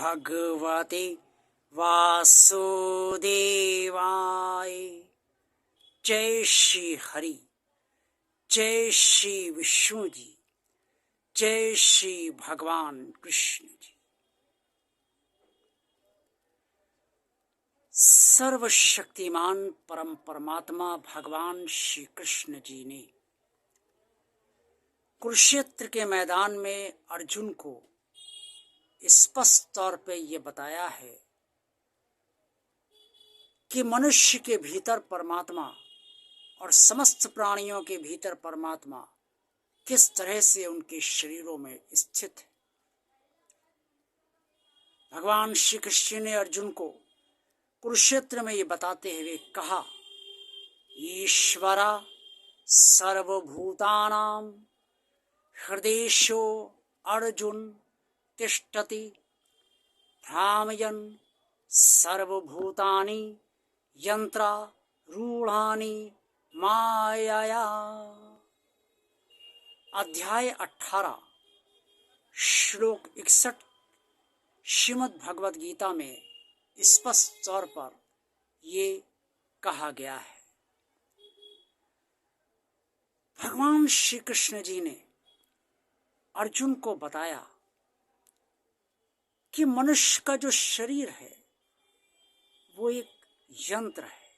भगवते वासुदेवाय। जय श्री हरि, जय श्री विष्णु जी, जय श्री भगवान कृष्ण जी। सर्वशक्तिमान परम परमात्मा भगवान श्री कृष्ण जी ने कुरुक्षेत्र के मैदान में अर्जुन को स्पष्ट तौर पे ये बताया है कि मनुष्य के भीतर परमात्मा और समस्त प्राणियों के भीतर परमात्मा किस तरह से उनके शरीरों में स्थित है। भगवान श्री कृष्ण ने अर्जुन को कुरुक्षेत्र में ये बताते हुए कहा, ईश्वरा सर्वभूतानां हृदेशो अर्जुन तिष्ठति भ्रामयन् सर्वभूतानि यंत्रारूढ़ानि मायया। अध्याय 18 श्लोक 61 श्रीमद् भगवद गीता में स्पष्ट तौर पर ये कहा गया है। भगवान श्री कृष्ण जी ने अर्जुन को बताया कि मनुष्य का जो शरीर है वो एक यंत्र है,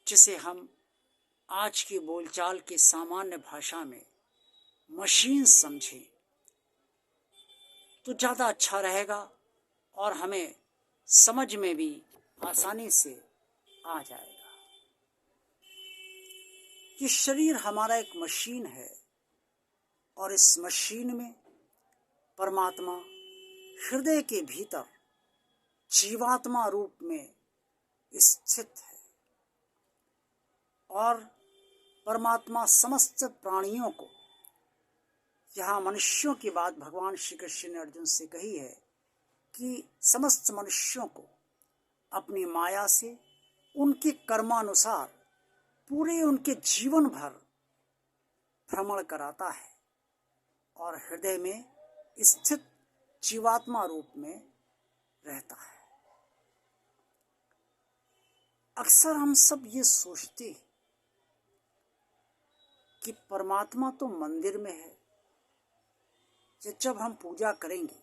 जिसे हम आज की बोलचाल की सामान्य भाषा में मशीन समझें तो ज़्यादा अच्छा रहेगा और हमें समझ में भी आसानी से आ जाएगा। ये शरीर हमारा एक मशीन है और इस मशीन में परमात्मा हृदय के भीतर जीवात्मा रूप में स्थित है और परमात्मा समस्त प्राणियों को, यहाँ मनुष्यों की बात भगवान श्री कृष्ण ने अर्जुन से कही है कि समस्त मनुष्यों को अपनी माया से उनके कर्मानुसार पूरे उनके जीवन भर भ्रमण कराता है और हृदय में स्थित जीवात्मा रूप में रहता है। अक्सर हम सब ये सोचते हैं कि परमात्मा तो मंदिर में है, जब हम पूजा करेंगे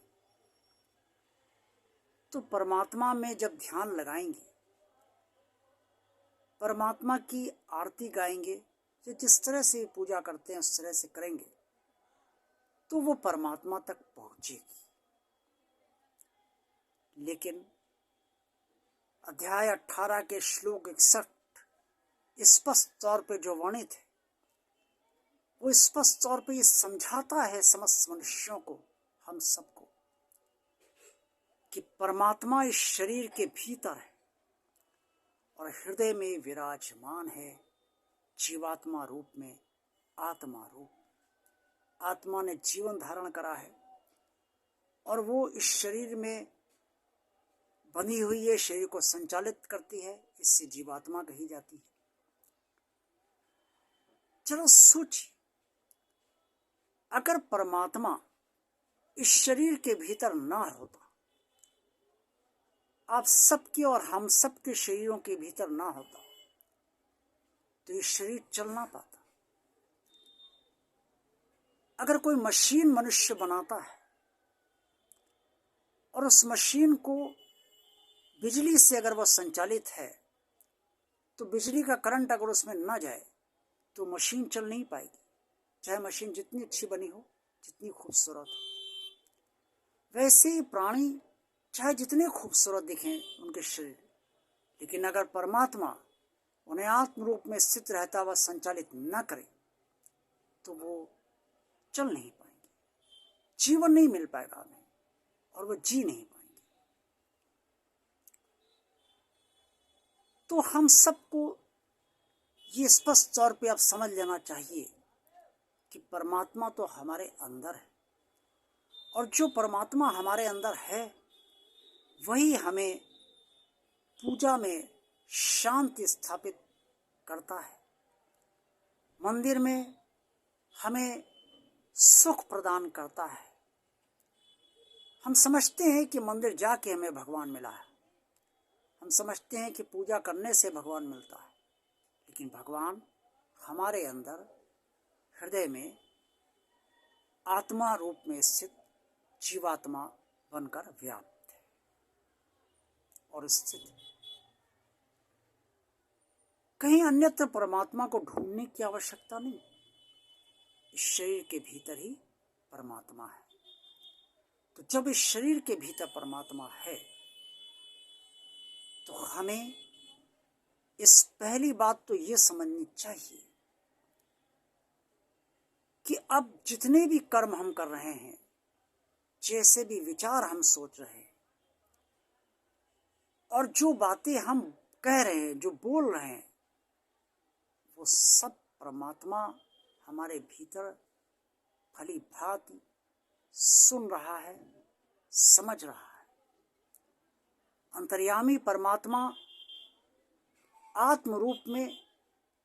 तो परमात्मा में जब ध्यान लगाएंगे, परमात्मा की आरती गाएंगे, जिस तरह से पूजा करते हैं उस तरह से करेंगे तो वो परमात्मा तक पहुंचेगी। लेकिन अध्याय 18 के श्लोक 61 स्पष्ट तौर पे जो वर्णित है वो स्पष्ट तौर पे ये समझाता है समस्त मनुष्यों को, हम सबको, कि परमात्मा इस शरीर के भीतर है और हृदय में विराजमान है जीवात्मा रूप में, आत्मा रूप। आत्मा ने जीवन धारण करा है और वो इस शरीर में बंधी हुई है, शरीर को संचालित करती है, इससे जीवात्मा कही जाती है। चलो सोचिए, अगर परमात्मा इस शरीर के भीतर ना होता, आप सबके और हम सबके शरीरों के भीतर ना होता, तो ये शरीर चल ना पाता। अगर कोई मशीन मनुष्य बनाता है और उस मशीन को बिजली से अगर वह संचालित है तो बिजली का करंट अगर उसमें ना जाए तो मशीन चल नहीं पाएगी, चाहे मशीन जितनी अच्छी बनी हो, जितनी खूबसूरत हो। वैसे ही प्राणी चाहे जितने खूबसूरत दिखें उनके शरीर, लेकिन अगर परमात्मा उन्हें आत्म रूप में स्थित रहता हुआ संचालित न करे तो वो चल नहीं पाएंगे, जीवन नहीं मिल पाएगा उन्हें और वो जी नहीं पाएंगे। तो हम सबको ये स्पष्ट तौर पे अब समझ लेना चाहिए कि परमात्मा तो हमारे अंदर है और जो परमात्मा हमारे अंदर है वही हमें पूजा में शांति स्थापित करता है, मंदिर में हमें सुख प्रदान करता है हम समझते हैं कि मंदिर जाके हमें भगवान मिला है, हम समझते हैं कि पूजा करने से भगवान मिलता है, लेकिन भगवान हमारे अंदर हृदय में आत्मा रूप में स्थित जीवात्मा बनकर व्याप्त है और स्थित है। कहीं अन्यत्र परमात्मा को ढूंढने की आवश्यकता नहीं, इस शरीर के भीतर ही परमात्मा है। तो जब इस शरीर के भीतर परमात्मा है तो हमें इस पहली बात तो ये समझनी चाहिए कि अब जितने भी कर्म हम कर रहे हैं, जैसे भी विचार हम सोच रहे हैं और जो बातें हम कह रहे हैं, जो बोल रहे हैं, वो सब परमात्मा हमारे भीतर भली भांति सुन रहा है, समझ रहा है। अंतर्यामी परमात्मा आत्म रूप में,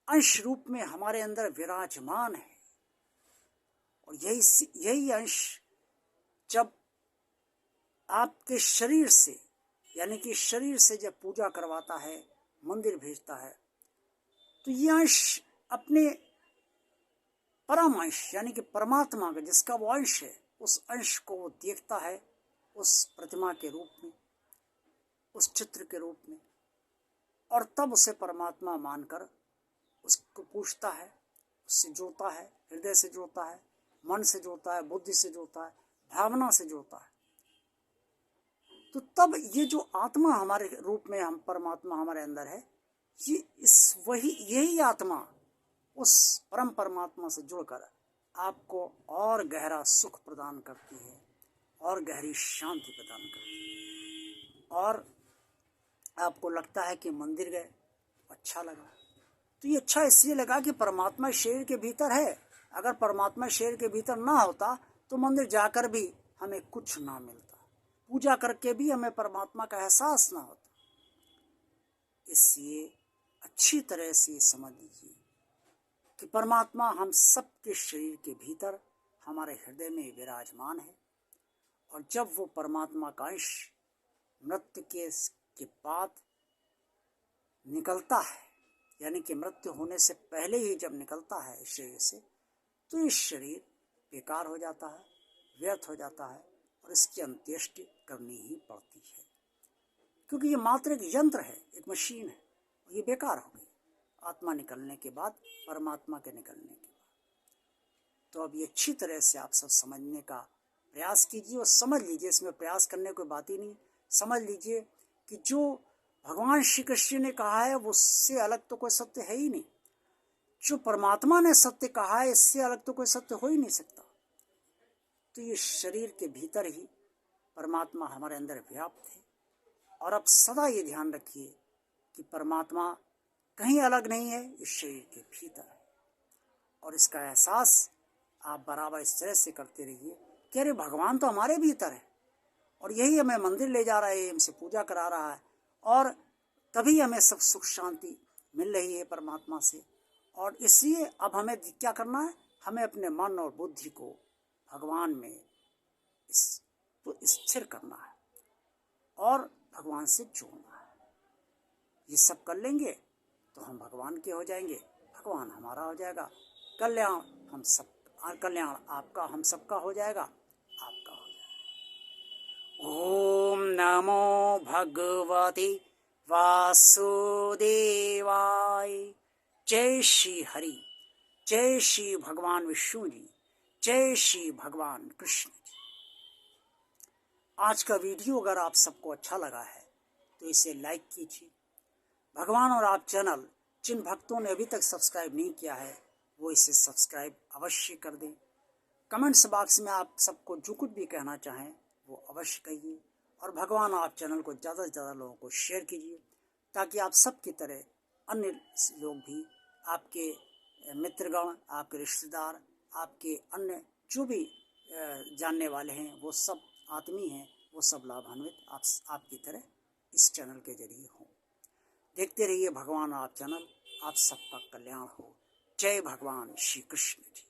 अंश रूप में हमारे अंदर विराजमान है और यही अंश जब आपके शरीर से, यानी कि शरीर से जब पूजा करवाता है, मंदिर भेजता है, तो ये अंश अपने परम अंश यानी कि परमात्मा का जिसका वो अंश है, उस अंश को वो देखता है उस प्रतिमा के रूप में, उस चित्र के रूप में, और तब उसे परमात्मा मानकर उसको पूछता है, उससे जोड़ता है, हृदय से जोड़ता है, मन से जोड़ता है, बुद्धि से जोड़ता है, भावना से जोड़ता है। तो तब ये जो आत्मा हमारे रूप में, हम परमात्मा हमारे अंदर है, ये यही आत्मा उस परम परमात्मा से जुड़कर आपको और गहरा सुख प्रदान करती है और गहरी शांति प्रदान करती है। और आपको लगता है कि मंदिर गए, अच्छा लगा, तो ये अच्छा इसलिए लगा कि परमात्मा शरीर के भीतर है। अगर परमात्मा शरीर के भीतर ना होता तो मंदिर जाकर भी हमें कुछ ना मिलता, पूजा करके भी हमें परमात्मा का एहसास ना होता। इसलिए अच्छी तरह से समझ लीजिए कि परमात्मा हम सबके शरीर के भीतर हमारे हृदय में विराजमान है, और जब वो परमात्मा का अंश मृत्यु के बाद निकलता है, यानी कि मृत्यु होने से पहले ही जब निकलता है इस शरीर से, तो इस शरीर बेकार हो जाता है, व्यर्थ हो जाता है और इसकी अंत्येष्टि करनी ही पड़ती है, क्योंकि ये मात्र एक यंत्र है, एक मशीन है, ये बेकार हो गई आत्मा निकलने के बाद, परमात्मा के निकलने के बाद। तो अब ये अच्छी तरह से आप सब समझने का प्रयास कीजिए और समझ लीजिए, इसमें प्रयास करने कोई बात ही नहीं। समझ लीजिए कि जो भगवान श्री कृष्ण ने कहा है वो उससे अलग तो कोई सत्य है ही नहीं, जो परमात्मा ने सत्य कहा है इससे अलग तो कोई सत्य हो ही नहीं सकता। तो ये शरीर के भीतर ही परमात्मा हमारे अंदर व्याप्त है, और अब सदा ये ध्यान रखिए कि परमात्मा कहीं अलग नहीं है, इस शरीर के भीतर है, और इसका एहसास आप बराबर इस तरह से करते रहिए कि अरे भगवान तो हमारे भीतर है और यही हमें मंदिर ले जा रहा है, हमसे पूजा करा रहा है, और तभी हमें सब सुख शांति मिल रही है परमात्मा से। और इसलिए अब हमें क्या करना है, हमें अपने मन और बुद्धि को भगवान में स्थिर करना है और भगवान से जोड़ना है। ये सब कर लेंगे तो हम भगवान के हो जाएंगे, भगवान हमारा हो जाएगा, कल्याण हम सब, कल्याण आपका हम सबका हो जाएगा, आपका हो जाएगा। ओम नमो भगवते वासुदेवाय। जय श्री हरि, जय श्री भगवान विष्णु जी, जय श्री भगवान कृष्ण जी। आज का वीडियो अगर आप सबको अच्छा लगा है तो इसे लाइक कीजिए। भगवान और आप चैनल जिन भक्तों ने अभी तक सब्सक्राइब नहीं किया है वो इसे सब्सक्राइब अवश्य कर दें। कमेंट्स बॉक्स में आप सबको जो कुछ भी कहना चाहें वो अवश्य कहिए, और भगवान आप चैनल को ज़्यादा से ज़्यादा लोगों को शेयर कीजिए, ताकि आप सबकी तरह अन्य लोग भी, आपके मित्रगण, आपके रिश्तेदार, आपके अन्य जो भी जानने वाले हैं, वो सब आत्मी हैं, वो सब लाभान्वित आपकी तरह इस चैनल के जरिए हों। देखते रहिए भगवान आप चैनल, आप सबका कल्याण हो। जय भगवान श्री कृष्ण जी।